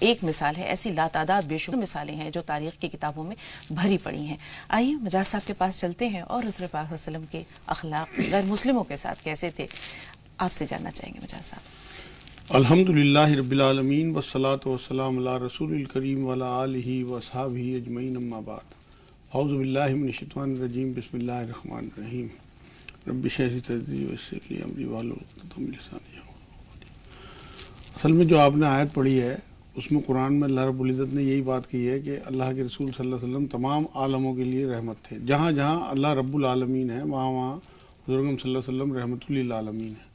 ایک مثال ہے، ایسی لاتعداد بے شمار مثالیں ہیں جو تاریخ کی کتابوں میں بھری پڑی ہیں۔ آئیے مجاز صاحب کے پاس چلتے ہیں اور رسول پاک صلی اللہ علیہ وسلم کے اخلاق غیر مسلموں کے ساتھ کیسے تھے، آپ سے جاننا چاہیں گے مجاز صاحب۔ الحمدللہ رب العالمین والصلاة والسلام علی رسول الکریم وعلی آلہ واصحابہ اجمعین، اما بعد۔ اعوذ باللہ من الشیطان الرجیم، بسم اللہ الرحمن الرحیم۔ رب اشرح لی صدری ویسر لی امری واحلل عقدۃ من لسانی یفقہوا قولی۔ اصل میں جو آپ نے آیت پڑھی ہے اس میں قرآن میں اللہ رب العزت نے یہی بات کی ہے کہ اللہ کے رسول صلی اللہ علیہ وسلم تمام عالموں کے لیے رحمت تھے۔ جہاں جہاں اللہ رب العالمین ہے وہاں وہاں حضور اکرم صلی اللہ علیہ وسلم رحمت للعالمین ہے۔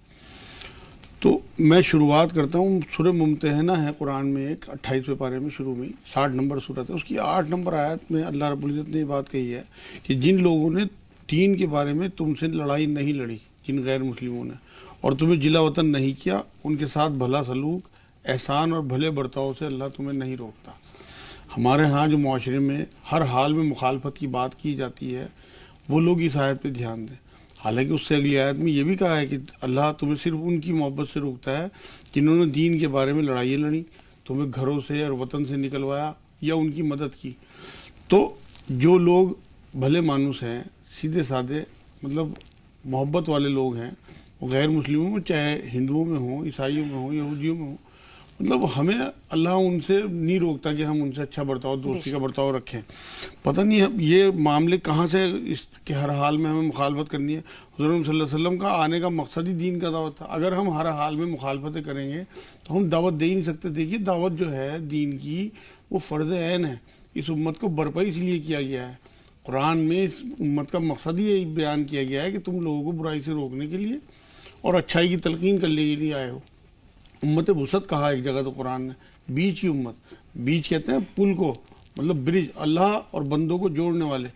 تو میں شروعات کرتا ہوں، سورہ ممتحنہ ہے قرآن میں، ایک 28ویں پارے میں شروع میں 60 نمبر سورت ہے، اس کی 8 نمبر آیت میں اللہ رب العزت نے یہ بات کہی ہے کہ جن لوگوں نے دین کے بارے میں تم سے لڑائی نہیں لڑی، جن غیر مسلموں نے، اور تمہیں جلا وطن نہیں کیا، ان کے ساتھ بھلا سلوک، احسان اور بھلے برتاؤ سے اللہ تمہیں نہیں روکتا۔ ہمارے ہاں جو معاشرے میں ہر حال میں مخالفت کی بات کی جاتی ہے، وہ لوگ اس آیت پہ دھیان دیں۔ حالانکہ اس سے اگلی آیت میں یہ بھی کہا ہے کہ اللہ تمہیں صرف ان کی محبت سے روکتا ہے جنہوں نے دین کے بارے میں لڑائیاں لڑیں، تمہیں گھروں سے اور وطن سے نکلوایا یا ان کی مدد کی۔ تو جو لوگ بھلے مانوس ہیں، سیدھے سادے، مطلب محبت والے لوگ ہیں، وہ غیر مسلموں میں، چاہے ہندوؤں میں ہوں، عیسائیوں میں ہوں، یہودیوں میں ہوں، مطلب ہمیں اللہ ان سے نہیں روکتا کہ ہم ان سے اچھا برتاؤ، دوستی کا برتاؤ رکھیں۔ پتہ نہیں یہ معاملے کہاں سے اس کے ہر حال میں ہمیں مخالفت کرنی ہے۔ حضور صلی اللہ علیہ وسلم کا آنے کا مقصد ہی دین کا دعوت تھا۔ اگر ہم ہر حال میں مخالفتیں کریں گے تو ہم دعوت دے ہی نہیں سکتے۔ دیکھیے دعوت جو ہے دین کی، وہ فرض عین ہے۔ اس امت کو برپا اس لیے کیا گیا ہے، قرآن میں اس امت کا مقصد ہی بیان کیا گیا ہے کہ تم لوگوں کو برائی سے روکنے کے لیے اور اچھائی کی تلقین کرنے کے لیے آئے ہو۔ امت وسط کہا ایک جگہ تو قرآن نے، بیچ کی امت، بیچ کہتے ہیں پل کو، مطلب برج، اللہ اور بندوں کو جوڑنے والے۔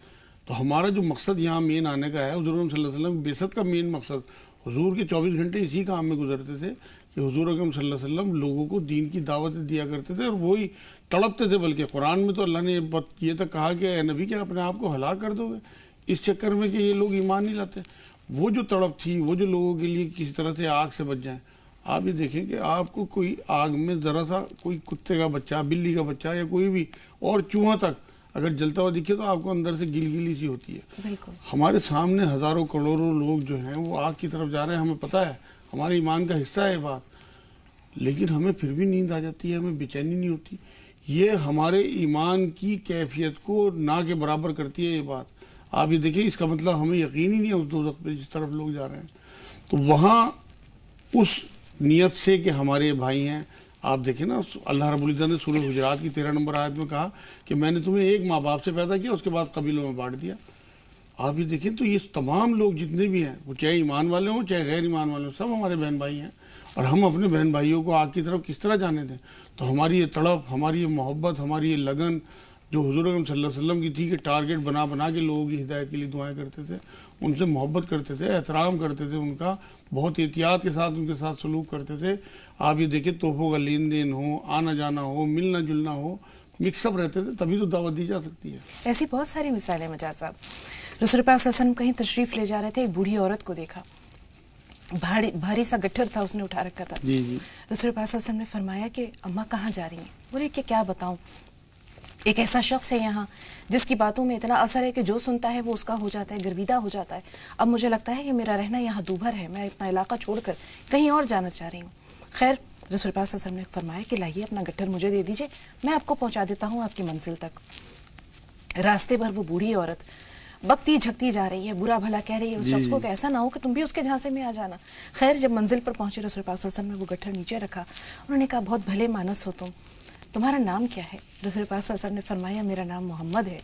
تو ہمارا جو مقصد یہاں مین آنے کا ہے، حضور اکرم صلی اللہ علیہ وسلم بعثت کا مین مقصد، حضور کے 24 گھنٹے اسی کام میں گزرتے تھے کہ حضور اکرم صلی اللہ علیہ وسلم لوگوں کو دین کی دعوتیں دیا کرتے تھے، اور وہی تڑپتے تھے۔ بلکہ قرآن میں تو اللہ نے یہ تک کہا کہ اے نبی کیا اپنے آپ کو ہلاک کر دو گے اس چکر میں کہ یہ لوگ ایمان نہیں لاتے۔ وہ جو تڑپ تھی، وہ جو لوگوں کے لیے کسی طرح سے آگ سے بچ جائیں۔ آپ یہ دیکھیں کہ آپ کو کوئی آگ میں ذرا سا کوئی کتے کا بچہ، بلی کا بچہ یا کوئی بھی اور چوہا تک اگر جلتا ہوا دکھے تو آپ کو اندر سے گلی سی ہوتی ہے۔ بالکل ہمارے سامنے ہزاروں کروڑوں لوگ جو ہیں وہ آگ کی طرف جا رہے ہیں، ہمیں پتہ ہے، ہمارے ایمان کا حصہ ہے یہ بات، لیکن ہمیں پھر بھی نیند آ جاتی ہے، ہمیں بے چینی نہیں ہوتی۔ یہ ہمارے ایمان کی کیفیت کو نہ کے برابر کرتی ہے یہ بات۔ آپ یہ دیکھیں، اس کا مطلب ہمیں یقین ہی نہیں ہے اس دوزخ پہ جس طرف لوگ جا رہے ہیں۔ تو وہاں اس نیت سے کہ ہمارے بھائی ہیں، آپ دیکھیں نا، اللہ رب العزت نے سورہ حجرات کی 13 نمبر آیت میں کہا کہ میں نے تمہیں ایک ماں باپ سے پیدا کیا، اس کے بعد قبیلوں میں بانٹ دیا۔ آپ یہ دیکھیں تو یہ تمام لوگ جتنے بھی ہیں، وہ چاہے ایمان والے ہوں چاہے غیر ایمان والے ہوں، سب ہمارے بہن بھائی ہیں، اور ہم اپنے بہن بھائیوں کو آگ کی طرف کس طرح جانے دیں؟ تو ہماری یہ تڑپ، ہماری یہ محبت، ہماری یہ لگن جو حضور اکرم صلی اللہ علیہ وسلم کی تھی کہ ٹارگٹ بنا بنا کے لوگوں کی ہدایت کے لیے دعائیں کرتے تھے، ان سے محبت کرتے تھے، احترام کرتے تھے، ان کا بہت احتیاط کے ساتھ ان کے ساتھ سلوک کرتے تھے۔ آپ یہ دیکھیں تحفوں کا لین دین ہو، آنا جانا ہو، ملنا جلنا ہو، مکس اپ رہتے تھے، تبھی تو دعوت دی جا سکتی ہے۔ ایسی بہت ساری مثالیں مجاز صاحب۔ رسول پاک صلی اللہ علیہ وسلم کہیں تشریف لے جا رہے تھے، ایک بوڑھی عورت کو دیکھا، بھاری سا گٹھر تھا، اس نے اٹھا رکھا تھا۔ جی رسول پاک صلی اللہ علیہ وسلم نے فرمایا کہ اماں کہاں جا رہی ہیں؟ بولے کہ کیا بتاؤں، ایک ایسا شخص ہے یہاں جس کی باتوں میں اتنا اثر ہے کہ جو سنتا ہے وہ اس کا ہو جاتا ہے، گرویدہ ہو جاتا ہے۔ اب مجھے لگتا ہے کہ میرا رہنا یہاں دوبھر ہے، میں اپنا علاقہ چھوڑ کر کہیں اور جانا چاہ رہی ہوں۔ خیر رسول پاک صلی اللہ علیہ وسلم نے فرمایا کہ لائیے اپنا گٹھر مجھے دے دیجئے، میں آپ کو پہنچا دیتا ہوں آپ کی منزل تک۔ راستے بھر وہ بوڑھی عورت بکتی جھکتی جا رہی ہے، برا بھلا کہہ رہی ہے اس شخص کو کہ ایسا نہ ہو کہ تم بھی اس کے جھانسے میں آ جانا۔ خیر جب منزل پر پہنچے رسول پاک صلی اللہ علیہ وسلم نے وہ گٹھر نیچے رکھا، انہوں نے کہا بہت بھلے مانس ہو تمہارا نام کیا ہے؟ رسول پاک صلی اللہ علیہ وسلم نے فرمایا میرا نام محمد ہے۔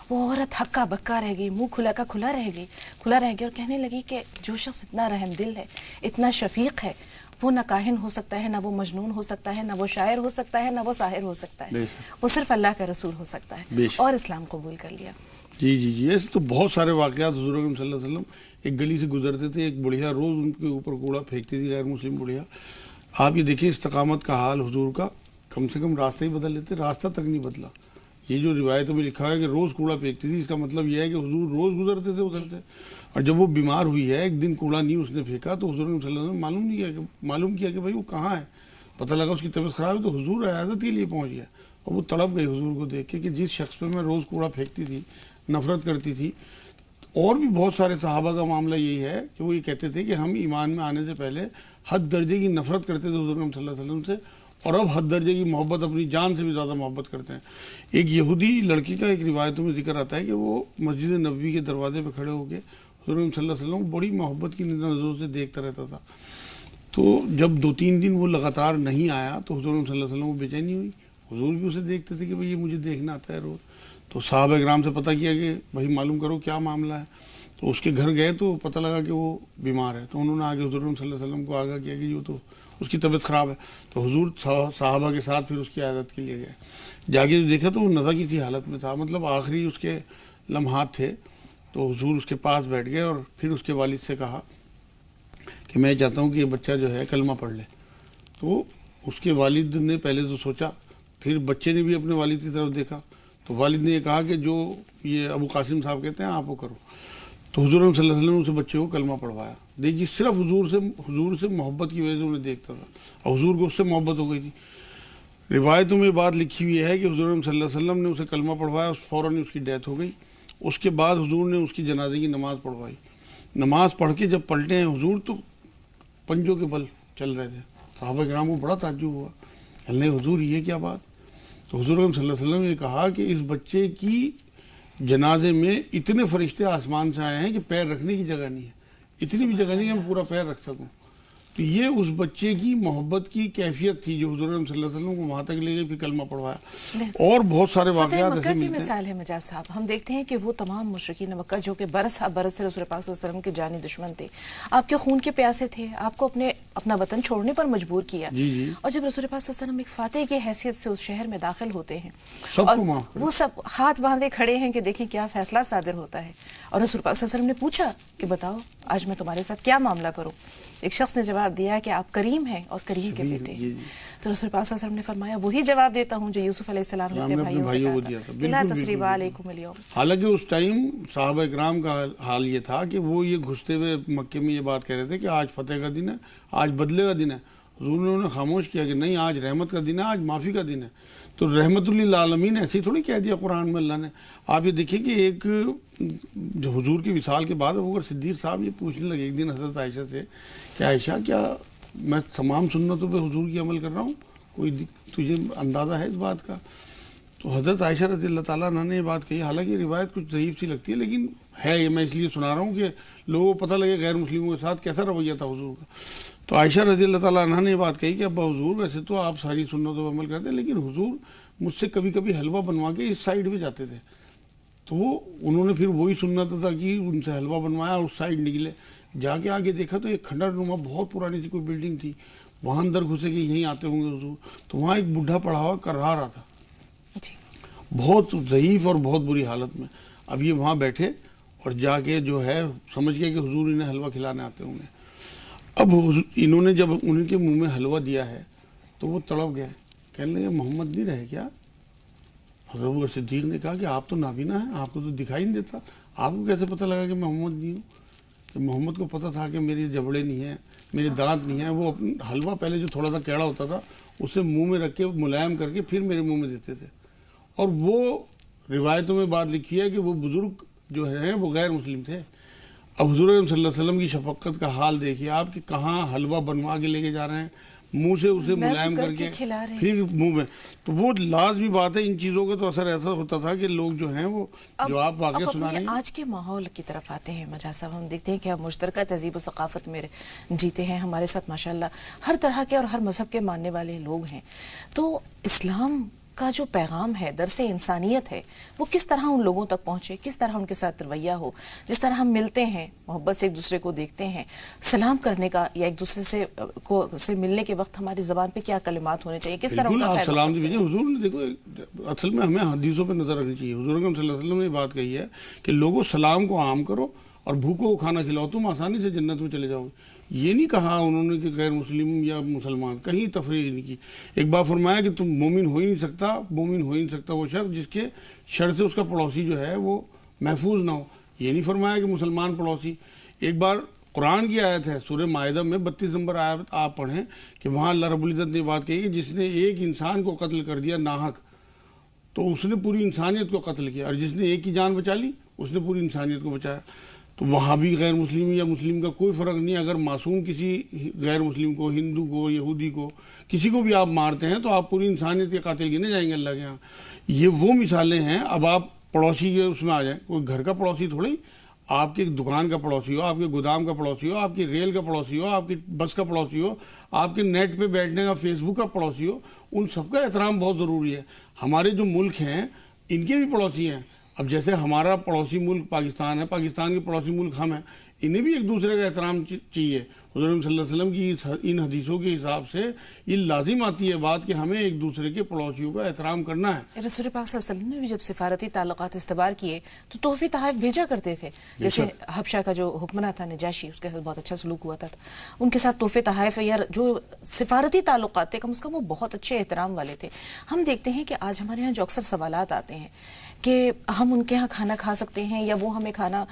وہ عورت ہکا بکا رہ گئی، منہ کھلا کا کھلا رہ گئی اور کہنے لگی کہ جو شخص اتنا رحم دل ہے، اتنا شفیق ہے، وہ نہ کاہن ہو سکتا ہے، نہ وہ مجنون ہو سکتا ہے، نہ وہ شاعر ہو سکتا ہے، نہ وہ ساحر ہو سکتا ہے، وہ صرف اللہ کا رسول ہو سکتا ہے، اور اسلام قبول کر لیا۔ جی ایسے تو بہت سارے واقعات حضور اکرم صلی اللہ علیہ وسلم ایک گلی سے گزرتے تھے، ایک بڑھیا روز ان کے اوپر کوڑا پھینکتی تھی، غیر مسلم بڑھیا۔ آپ یہ دیکھیں استقامت کا حال حضور کا، کم سے کم راستہ ہی بدل لیتے، راستہ تک نہیں بدلا۔ یہ جو روایتوں میں لکھا ہے کہ روز کوڑا پھینکتی تھی، اس کا مطلب یہ ہے کہ حضور روز گزرتے تھے ادھر سے، اور جب وہ بیمار ہوئی ہے، ایک دن کوڑا نہیں اس نے پھینکا تو حضور صلی اللہ علیہ وسلم معلوم کیا کہ بھائی وہ کہاں ہے، پتہ لگا اس کی طبیعت خراب ہے تو حضور عیادت کے لیے پہنچ گیا، اور وہ تڑپ گئی حضور کو دیکھ کے کہ جس شخص پہ میں روز کوڑا پھینکتی تھی، نفرت کرتی تھی. اور بھی بہت سارے صحابہ کا معاملہ یہی ہے کہ وہ یہ کہتے تھے کہ ہم ایمان میں آنے سے پہلے حد درجے کی نفرت کرتے تھے حضور صلی اللہ علیہ وسلم سے، اور اب حد درجے کی محبت، اپنی جان سے بھی زیادہ محبت کرتے ہیں. ایک یہودی لڑکی کا ایک روایتوں میں ذکر آتا ہے کہ وہ مسجد نبوی کے دروازے پہ کھڑے ہو کے حضور صلی اللہ علیہ وسلم بڑی محبت کی نظروں سے دیکھتا رہتا تھا. تو جب 2-3 دن وہ لگاتار نہیں آیا تو حضور صلی اللہ علیہ وسلم کو بے چینی ہوئی. حضور بھی اسے دیکھتے تھے کہ بھئی یہ مجھے دیکھنا آتا ہے روز. تو صحابہ کرام سے پتہ کیا کہ بھائی معلوم کرو کیا معاملہ ہے. تو اس کے گھر گئے تو پتہ لگا کہ وہ بیمار ہے. تو انہوں نے آگے حضور صلی اللہ علیہ وسلم کو آگاہ کیا کہ یہ تو اس کی طبیعت خراب ہے. تو حضور صحابہ کے ساتھ پھر اس کی عیادت کے لیے گئے. جا کے دیکھا تو وہ نزع کی سی حالت میں تھا، مطلب آخری اس کے لمحات تھے. تو حضور اس کے پاس بیٹھ گئے اور پھر اس کے والد سے کہا کہ میں چاہتا ہوں کہ یہ بچہ جو ہے کلمہ پڑھ لے. تو اس کے والد نے پہلے تو سوچا، پھر بچے نے بھی اپنے والد کی طرف دیکھا. تو والد نے یہ کہا کہ جو یہ ابو قاسم صاحب کہتے ہیں آپ وہ کرو. تو حضور صلی اللہ علیہ وسلم نے اسے بچے کو کلمہ پڑھوایا. دیکھیے صرف حضور سے محبت کی وجہ سے انہیں دیکھتا تھا، اور حضور کو اس سے محبت ہو گئی تھی. روایتوں میں بات لکھی ہوئی ہے کہ حضور صلی اللہ علیہ وسلم نے اسے کلمہ پڑھوایا، فوراً اس کی ڈیتھ ہو گئی. اس کے بعد حضور نے اس کی جنازے کی نماز پڑھوائی. نماز پڑھ کے جب پلٹے ہیں حضور تو پنجوں کے بل چل رہے تھے. صحابہ کرام کو بڑا تعجب ہوا، اللہ حضور یہ کیا بات. تو حضور صلی اللہ علیہ وسلم نے کہا کہ اس بچے کی جنازے میں اتنے فرشتے آسمان سے آئے ہیں کہ پیر رکھنے کی جگہ نہیں ہے، اتنی بھی جگہ نہیں ہے میں پورا پیر رکھ سکوں. تو یہ اس بچے کی محبت کی کیفیت تھی جو حضور صلی اللہ علیہ وسلم کو وہاں تک لے گئی، پھر کلمہ پڑھوایا. اور بہت سارے واقعات فتح ایسے مکہ کی ملتے ہیں. مثال ہے مجاز صاحب. ہم دیکھتے ہیں کہ وہ تمام مشرکین مکہ جو کہ برس سے رسول پاک صلی اللہ علیہ وسلم کے جانی دشمن تھے، آپ کے خون کے پیاسے تھے، آپ کو اپنا وطن چھوڑنے پر مجبور کیا. اور جب رسول پاک صلی اللہ علیہ وسلم ایک فاتح کی حیثیت سے اس شہر میں داخل ہوتے ہیں اور وہ سب ہاتھ باندھے کھڑے ہیں کہ دیکھیں کیا فیصلہ صادر ہوتا ہے. اور رسول پاک صلی اللہ علیہ وسلم نے پوچھا کہ بتاؤ آج میں تمہارے ساتھ کیا معاملہ کروں. ایک شخص نے جواب دیا کہ آپ کریم ہیں اور کریم کے بیٹے ہیں. تو رسول پاک صلی اللہ علیہ وسلم نے فرمایا وہی جواب دیتا ہوں جو یوسف علیہ السلام نے اپنے بھائیوں سے کہا تھا، لا تثریب علیکم اليوم. حالانکہ اس ٹائم صحابہ اکرام کا حال یہ تھا کہ وہ یہ گھستے ہوئے مکے میں یہ بات کہہ رہے تھے کہ آج فتح کا دن ہے، آج بدلے کا دن ہے. حضور نے انہیں خاموش کیا کہ نہیں، آج رحمت کا دن ہے، آج معافی کا دن ہے. تو رحمت للعالمین ایسے ہی تھوڑی کہہ دیا قرآن میں اللہ نے. آپ یہ دیکھیں کہ ایک جو حضور کی وصال کے بعد ابوبکر صدیق صاحب یہ پوچھنے لگے ایک دن حضرت عائشہ سے کہ عائشہ کیا میں تمام سنتوں پہ حضور کی عمل کر رہا ہوں، کوئی تجھے اندازہ ہے اس بات کا؟ تو حضرت عائشہ رضی اللہ تعالیٰ عنہ نے یہ بات کہی. حالانکہ روایت کچھ ضعیف سی لگتی ہے لیکن ہے یہ، میں اس لیے سنا رہا ہوں کہ لوگوں کو پتہ لگے غیر مسلموں کے ساتھ کیسا رویہ تھا حضور کا. تو عائشہ رضی اللہ تعالیٰ عنہ نے یہ بات کہی کہ ابا حضور ویسے تو آپ ساری سنتوں پہ عمل کرتے ہیں لیکن حضور مجھ سے کبھی کبھی حلوہ بنوا کے اس سائیڈ پہ جاتے تھے. تو وہ انہوں نے پھر وہی سنت تھا کہ ان سے حلوہ بنوایا اور اس سائیڈ نکلے. جا کے آگے دیکھا تو ایک کھنڈر نما بہت پرانی سی کوئی بلڈنگ تھی، وہاں اندر گھسے کہ یہیں آتے ہوں گے حضور. تو وہاں ایک بڈھا پڑا ہوا کرا رہا تھا بہت ضعیف اور بہت بری حالت میں. اب یہ وہاں بیٹھے اور جا کے جو ہے سمجھ گئے کہ حضور انہیں حلوہ کھلانے آتے ہوں گے. اب انہوں نے جب ان کے منہ میں حلوہ دیا ہے تو وہ تڑپ گئے، کہنے لگے محمد نہیں رہے کیا؟ حضرت ابوبکر صدیق نے کہا کہ آپ تو نابینا ہیں، آپ کو تو دکھائی نہیں دیتا، آپ کو کیسے پتہ لگا کہ میں محمد نہیں ہوں؟ کہ محمد کو پتہ تھا کہ میری جبڑے نہیں ہیں، میرے دانت نہیں ہیں. وہ حلوہ پہلے جو تھوڑا سا کیڑا ہوتا تھا اسے منہ میں رکھ کے ملائم کر کے پھر میرے منہ میں دیتے تھے. اور وہ روایتوں میں بات لکھی ہے کہ وہ بزرگ جو ہیں وہ غیر مسلم تھے. اب حضور صلی اللہ علیہ وسلم کی شفقت کا حال دیکھیے آپ کہ کہاں حلوہ بنوا کے لے کے جا رہے ہیں، منہ سے اسے ملائم کر کے پھر منہ میں. تو وہ لازمی بات ہے، ان چیزوں کا تو اثر ایسا ہوتا تھا کہ لوگ جو ہیں وہ جو آپ واقعہ سنا رہے ہیں. آج کے ماحول کی طرف آتے ہیں مجاز صاحب. ہم دیکھتے ہیں کہ ہم مشترکہ تہذیب و ثقافت میں جیتے ہیں، ہمارے ساتھ ماشاءاللہ ہر طرح کے اور ہر مذہب کے ماننے والے لوگ ہیں. تو اسلام کا جو پیغام ہے، درس انسانیت ہے، وہ کس طرح ان لوگوں تک پہنچے، کس طرح ان کے ساتھ رویہ ہو. جس طرح ہم ملتے ہیں، محبت سے ایک دوسرے کو دیکھتے ہیں، سلام کرنے کا یا ایک دوسرے سے ملنے کے وقت ہماری زبان پہ کیا کلمات ہونے چاہیے، کس طرح ان کا خیر. سلام دیجیے. حضور نے دیکھو اصل میں ہمیں حدیثوں پہ نظر رکھنی چاہیے. حضور صلی اللہ علیہ وسلم نے یہ بات کہی ہے کہ لوگوں سلام کو عام کرو اور بھوکوں کو کھانا کھلاؤ، تم آسانی سے جنت میں چلے جاؤ گے. یہ نہیں کہا انہوں نے کہ غیر مسلم یا مسلمان، کہیں تفریق نہیں کی. ایک بار فرمایا کہ تم مومن ہو ہی نہیں سکتا وہ شخص جس کے شر سے اس کا پڑوسی جو ہے وہ محفوظ نہ ہو. یہ نہیں فرمایا کہ مسلمان پڑوسی. ایک بار قرآن کی آیت ہے سورہ مائدہ میں 32 نمبر آیت آپ پڑھیں کہ وہاں اللہ رب العزت نے بات کہی کہ جس نے ایک انسان کو قتل کر دیا ناحق تو اس نے پوری انسانیت کو قتل کیا، اور جس نے ایک کی جان بچا لی اس نے پوری انسانیت کو بچایا۔ تو وہاں بھی غیر مسلم یا مسلم کا کوئی فرق نہیں، اگر معصوم کسی غیر مسلم کو، ہندو کو، یہودی کو، کسی کو بھی آپ مارتے ہیں تو آپ پوری انسانیت کے قاتل گنے جائیں گے اللہ کے ہاں۔ یہ وہ مثالیں ہیں۔ اب آپ پڑوسی کے اس میں آ جائیں، کوئی گھر کا پڑوسی تھوڑی، آپ کی دکان کا پڑوسی ہو، آپ کے گودام کا پڑوسی ہو، آپ کی ریل کا پڑوسی ہو، آپ کی بس کا پڑوسی ہو، آپ کے نیٹ پہ بیٹھنے کا فیس بک کا پڑوسی ہو، ان سب کا احترام بہت ضروری ہے۔ ہمارے جو ملک ہیں ان کے بھی پڑوسی ہیں۔ اب جیسے ہمارا پڑوسی ملک پاکستان ہے، پاکستان کے پڑوسی ملک ہم ہیں، انہیں بھی ایک دوسرے کا احترام چاہیے۔ حضور صلی اللہ علیہ وسلم کی ان حدیثوں کے حساب سے یہ لازم آتی ہے بات کہ ہمیں ایک دوسرے کے پڑوسیوں کا احترام کرنا ہے۔ رسول پاک صلی اللہ علیہ وسلم نے بھی جب سفارتی تعلقات استوار کیے تو تحفے تحائف بھیجا کرتے تھے، جیسے حبشہ کا جو حکمراں تھا نجاشی، اس کے ساتھ بہت اچھا سلوک ہوا تھا، ان کے ساتھ تحفے تحائف یا جو سفارتی تعلقات تھے کم از کم وہ بہت اچھے احترام والے تھے۔ ہم دیکھتے ہیں کہ آج ہمارے یہاں جو اکثر سوالات آتے ہیں کہ ہم ان کے ہاں کھانا کھا سکتے ہیں یا وہ ہمیں کھانا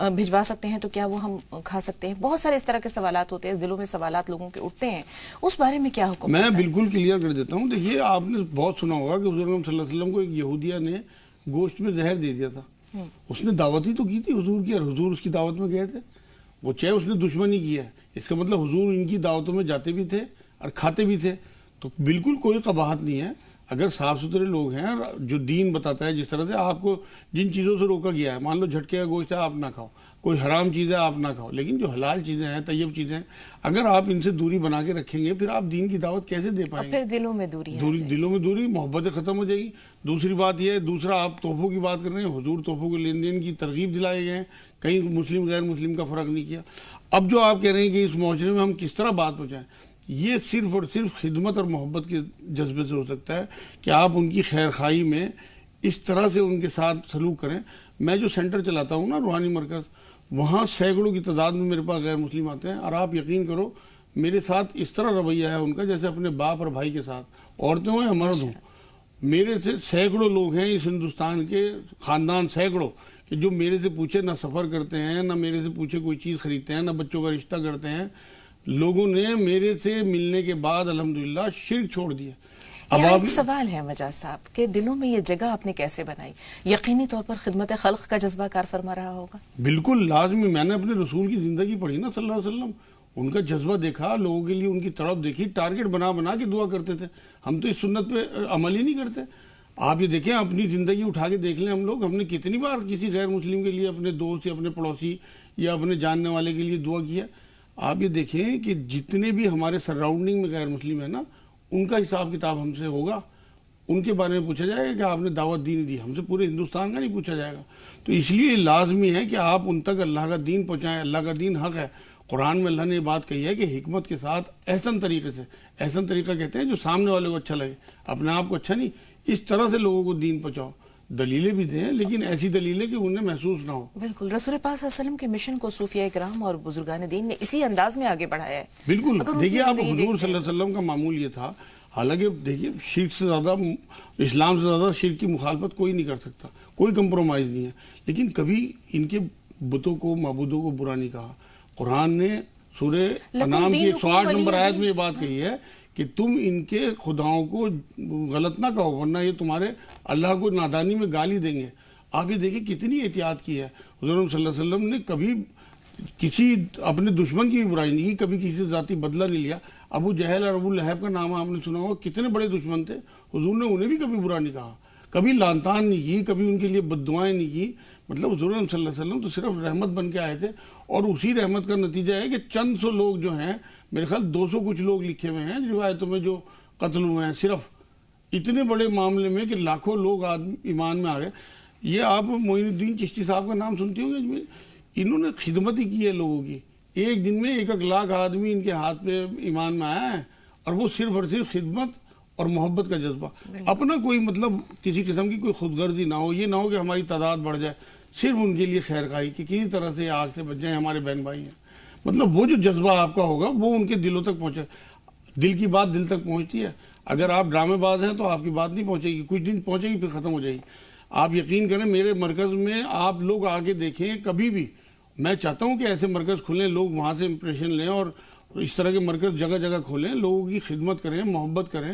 بھجوا سکتے ہیں تو کیا وہ ہم کھا سکتے ہیں، بہت سارے اس طرح کے سوالات ہوتے ہیں، دلوں میں سوالات لوگوں کے اٹھتے ہیں، اس بارے میں کیا حکم؟ میں بالکل کلیئر کر دیتا ہوں۔ دیکھیے آپ نے بہت سنا ہوگا کہ حضور صلی اللہ علیہ وسلم کو ایک یہودیہ نے گوشت میں زہر دے دیا تھا، اس نے دعوت ہی تو کی تھی حضور کی، اور حضور اس کی دعوت میں گئے تھے۔ وہ چاہے اس نے دشمنی کیا ہے، اس کا مطلب حضور ان کی دعوتوں میں جاتے بھی تھے اور کھاتے بھی تھے، تو بالکل کوئی قباحت نہیں ہے۔ اگر صاف ستھرے لوگ ہیں، جو دین بتاتا ہے، جس طرح سے آپ کو جن چیزوں سے روکا گیا ہے، مان لو جھٹکے کا گوشت ہے آپ نہ کھاؤ، کوئی حرام چیز ہے آپ نہ کھاؤ، لیکن جو حلال چیزیں ہیں، طیب چیزیں ہیں، اگر آپ ان سے دوری بنا کے رکھیں گے پھر آپ دین کی دعوت کیسے دے پائیں گے؟ پھر دلوں میں دوری دلوں میں دوری، محبتیں ختم ہو جائے گی۔ دوسری بات یہ ہے، دوسرا آپ تحفوں کی بات کر رہے ہیں، حضور تحفوں کے لین دین کی ترغیب دلائے گئے ہیں، کہیں مسلم غیر مسلم کا فرق نہیں کیا۔ اب جو آپ کہہ رہے ہیں کہ اس معاشرے میں ہم کس طرح بات پہنچائیں، یہ صرف اور صرف خدمت اور محبت کے جذبے سے ہو سکتا ہے کہ آپ ان کی خیر خواہی میں اس طرح سے ان کے ساتھ سلوک کریں۔ میں جو سینٹر چلاتا ہوں نا، روحانی مرکز، وہاں سینکڑوں کی تعداد میں میرے پاس غیر مسلم آتے ہیں، اور آپ یقین کرو میرے ساتھ اس طرح رویہ ہے ان کا جیسے اپنے باپ اور بھائی کے ساتھ، عورتیں ہوں یا مرد ہوں۔ میرے سے سینکڑوں لوگ ہیں اس ہندوستان کے خاندان، سینکڑوں، کہ جو میرے سے پوچھے نہ سفر کرتے ہیں، نہ میرے سے پوچھے کوئی چیز خریدتے ہیں، نہ بچوں کا رشتہ کرتے ہیں۔ لوگوں نے میرے سے ملنے کے بعد الحمدللہ شرک چھوڑ دیا۔ یہاں ایک سوال ہے مجاز صاحب کہ دلوں میں یہ جگہ آپ نے کیسے بنائی؟ یقینی طور پر خدمت خلق کا جذبہ کار فرما رہا ہوگا۔ بالکل لازمی، میں نے اپنے رسول کی زندگی پڑھی نا صلی اللہ علیہ وسلم، ان کا جذبہ دیکھا، لوگوں کے لیے ان کی تڑپ دیکھی، ٹارگٹ بنا بنا کے دعا کرتے تھے۔ ہم تو اس سنت پہ عمل ہی نہیں کرتے۔ آپ یہ دیکھیں، اپنی زندگی اٹھا کے دیکھ لیں، ہم نے کتنی بار کسی غیر مسلم کے لیے، اپنے دوست یا اپنے پڑوسی یا اپنے جاننے والے کے لیے دعا کیا۔ آپ یہ دیکھیں کہ جتنے بھی ہمارے سراؤنڈنگ میں غیر مسلم ہیں نا، ان کا حساب کتاب ہم سے ہوگا، ان کے بارے میں پوچھا جائے گا کہ آپ نے دعوت دی نہیں دی، ہم سے پورے ہندوستان کا نہیں پوچھا جائے گا۔ تو اس لیے لازمی ہے کہ آپ ان تک اللہ کا دین پہنچائیں، اللہ کا دین حق ہے۔ قرآن میں اللہ نے یہ بات کہی ہے کہ حکمت کے ساتھ احسن طریقے سے، احسن طریقہ کہتے ہیں جو سامنے والے کو اچھا لگے، اپنے آپ کو اچھا نہیں، اس طرح سے لوگوں کو دین پہنچاؤ۔ دلیلیں بھی دیں لیکن ایسی دلیلیں کہ انہیں محسوس نہ ہو۔ بالکل، رسول پاک صلی اللہ علیہ وسلم کے مشن کو صوفیاء کرام اور بزرگان دین نے اسی انداز میں آگے بڑھایا ہے۔ بالکل، دیکھیے آپ حضور صلی اللہ علیہ وسلم کا معمول یہ تھا، حالانکہ دیکھیے شرک سے زیادہ، اسلام سے زیادہ شرک کی مخالفت کوئی نہیں کر سکتا، کوئی کمپرومائز نہیں ہے، لیکن کبھی ان کے بتوں کو، معبودوں کو برا نہیں کہا۔ قرآن نے سورہ انعام کی 108 نمبر آیت میں یہ بات کہی ہے کہ تم ان کے خداؤں کو غلط نہ کہو ورنہ یہ تمہارے اللہ کو نادانی میں گالی دیں گے۔ آپ یہ دیکھیں کتنی احتیاط کی ہے حضور صلی اللہ علیہ وسلم نے، کبھی کسی اپنے دشمن کی بھی برائی نہیں کی، کبھی کسی سے ذاتی بدلہ نہیں لیا۔ ابو جہل اور ابو لہب کا نام آپ نے سنا ہوگا، کتنے بڑے دشمن تھے، حضور نے انہیں بھی کبھی برا نہیں کہا، کبھی لعن طعن نہیں کی، کبھی ان کے لیے بد دعائیں نہیں کی۔ مطلب حضور صلی اللہ علیہ وسلم تو صرف رحمت بن کے آئے تھے، اور اسی رحمت کا نتیجہ ہے کہ چند سو لوگ جو ہیں، میرے خیال 200 کچھ لوگ لکھے ہوئے ہیں روایتوں میں جو قتل ہوئے ہیں، صرف اتنے بڑے معاملے میں کہ لاکھوں لوگ ایمان میں آ گئے۔ یہ آپ معین الدین چشتی صاحب کا نام سنتے ہوں گے، انہوں نے خدمت ہی کی ہے لوگوں کی، ایک دن میں 1 لاکھ آدمی ان کے ہاتھ پہ ایمان میں آیا ہے، اور وہ صرف اور صرف خدمت اور محبت کا جذبہ، اپنا کوئی مطلب کسی قسم کی کوئی خود غرضی نہ ہو، یہ نہ ہو کہ ہماری تعداد بڑھ جائے، صرف ان کے لیے خیر خواہی کہ کسی طرح سے آگ سے بچ جائیں، ہمارے بہن بھائی ہیں۔ مطلب وہ جو جذبہ آپ کا ہوگا وہ ان کے دلوں تک پہنچے، دل کی بات دل تک پہنچتی ہے۔ اگر آپ ڈرامے باز ہیں تو آپ کی بات نہیں پہنچے گی، کچھ دن پہنچے گی پھر ختم ہو جائے گی۔ آپ یقین کریں میرے مرکز میں آپ لوگ آ کے دیکھیں کبھی بھی، میں چاہتا ہوں کہ ایسے مرکز کھلیں، لوگ وہاں سے امپریشن لیں اور اس طرح کے مرکز جگہ جگہ کھولیں، لوگوں کی خدمت کریں، محبت کریں.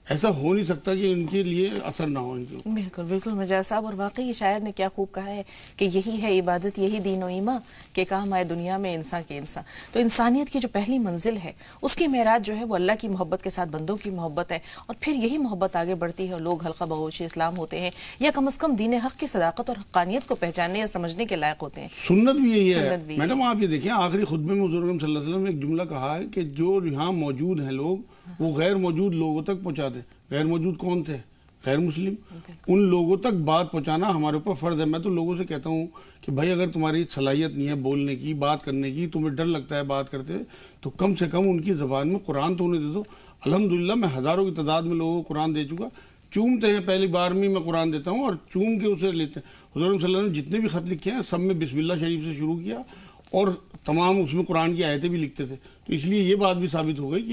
ایسا ہو نہیں سکتا کہ ان کے لیے اثر نہ ہو ان کے اوپر. بالکل بالکل مجاز صاحب، اور واقعی شاعر نے کیا خوب کہا ہے کہ یہی ہے عبادت، یہی دین و ایمان کہ کام آئے دنیا میں انسان کے انسان. تو انسانیت کی جو پہلی منزل ہے اس کی معراج جو ہے وہ اللہ کی محبت کے ساتھ بندوں کی محبت ہے، اور پھر یہی محبت آگے بڑھتی ہے اور لوگ حلقہ بگوش اسلام ہوتے ہیں، یا کم از کم دین حق کی صداقت اور حقانیت کو پہچاننے یا سمجھنے کے لائق ہوتے ہیں. سنت بھی یہی ہے سنت بھی میڈم. آپ یہ دیکھیں آخری خطبے میں حضور اکرم صلی اللہ علیہ وسلم نے ایک جملہ کہا ہے کہ جو یہاں موجود ہیں لوگ وہ غیر موجود لوگوں تک پہنچا دیں. غیر موجود کون تھے؟ غیر مسلم. ان لوگوں تک بات پہنچانا ہمارے اوپر فرض ہے. میں تو لوگوں سے کہتا ہوں کہ بھائی اگر تمہاری صلاحیت نہیں ہے بولنے کی، بات کرنے کی، تمہیں ڈر لگتا ہے بات کرتے تو کم سے کم ان کی زبان میں قرآن تو انہیں دے دو. الحمدللہ میں ہزاروں کی تعداد میں لوگوں کو قرآن دے چکا. چومتے ہیں پہلی بار میں قرآن دیتا ہوں اور چوم کے اسے لیتے ہیں. حضور صلی اللہ علیہ وسلم نے جتنے بھی خط لکھے ہیں سب میں بسم اللہ شریف سے شروع کیا اور تمام اس میں قرآن کی آیتیں بھی لکھتے تھے. تو اس لیے یہ بات بھی ثابت ہو گئی کہ